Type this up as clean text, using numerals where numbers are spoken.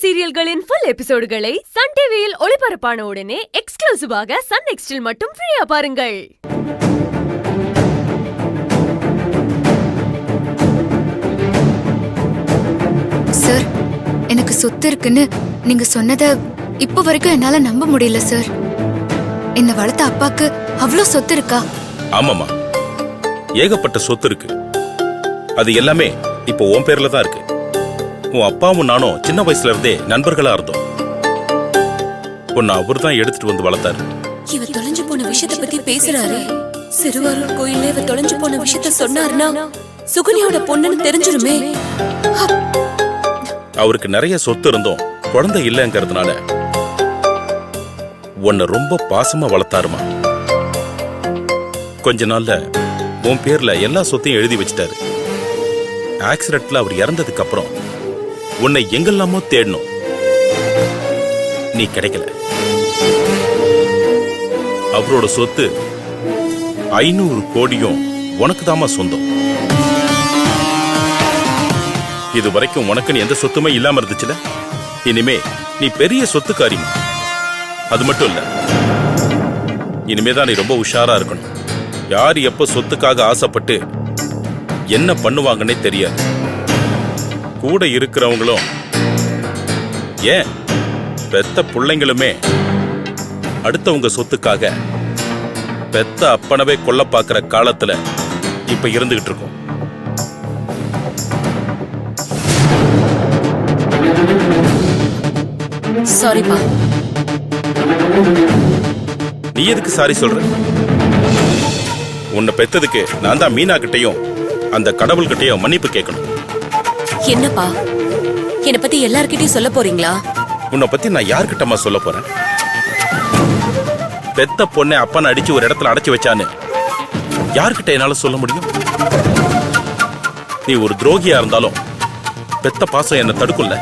சீரியல்களின் full எபிசோடுகளை Sun டிவியில் ஒளிபரப்பான உடனே எக்ஸ்க்ளூசிவாக சன் நெக்ஸ்டில் மட்டும் ஃப்ரீயா பாருங்கள். சார், எனக்கு சொத்து இருக்குன்னு நீங்க சொன்னத இப்ப வரைக்கும் என்னால நம்ப முடியல சார். என்ன வளர்த்த அப்பாக்கு அவ்வளவு சொத்து இருக்கா? ஆமாமா, ஏகப்பட்ட சொத்து இருக்கு. அது எல்லாமே இப்போ உன் பேர்ல தான் இருக்கு. உன் அப்பாவும் நானும் சின்ன வயசுல இருந்தே நண்பர்களா இருந்தோம். உன்னை அவர் தான் எடுத்துட்டு வந்து வளர்த்தாரு. இவ தொலைஞ்சு போன விஷயத்தை பத்தி பேசுறாரு. சிறுவாரூர் கோயில்ல இவ தொலைஞ்சு போன விஷயத்த சொன்னாருன்னா சுகன்யாவோட பொண்ணுன்னு தெரிஞ்சிருமே. அவருக்கு நிறைய சொத்து இருந்தோம், குழந்தை இல்லைங்கிறதுனால உன்னை ரொம்ப பாசமா வளர்த்தாருமா. கொஞ்ச நாள்ல உன் பேர்ல எல்லா சொத்தையும் எழுதி வச்சிட்டாரு. ஆக்சிடென்ட்ல அவர் இறந்ததுக்கு அப்புறம் உன்னை எங்கெல்லாமோ தேடணும், நீ கிடைக்கல. அவரோட சொத்து 500 கோடியும் உனக்கு தாமா சொந்தம். இது வரைக்கும் உனக்கு எந்த சொத்துமே இல்லாம இருந்துச்சுல, இனிமே நீ பெரிய சொத்துக்காரிமா. அது மட்டும் இல்ல, இனிமேதான் நீ ரொம்ப உஷாரா இருக்கணும். யார் எப்ப சொத்துக்காக ஆசைப்பட்டு என்ன பண்ணுவாங்கன்னே தெரியாது. கூட இருக்கிறவங்களும், ஏன் பெத்த பிள்ளைங்களுமே அடுத்தவங்க சொத்துக்காக பெத்த அப்பனவே கொல்ல பாக்குற காலத்துல இப்ப இருந்துகிட்டு இருக்கோம். சாரிப்பா. நீ எதுக்கு சாரி சொல்ற? உன்னை பெத்ததுக்கு நான் தான் மீனா கிட்டையும் அந்த கடவுள்கிட்டையும் மன்னிப்பு கேட்கணும். என்னப்பா, என்னை பத்தி எல்லார்கிட்டயும் சொல்ல போறீங்களா? உன்னை பத்தி நான் யார்கிட்டமா சொல்ல போறேன்? பெத்த பொண்ணை அப்பனை அடிச்சு ஒரு இடத்துல அடைச்சு வச்சான்னு யார்கிட்ட என்னால சொல்ல முடியும்? நீ ஒரு துரோகியா இருந்தாலும் பெத்த பாசம் என்ன தடுக்கும்ல.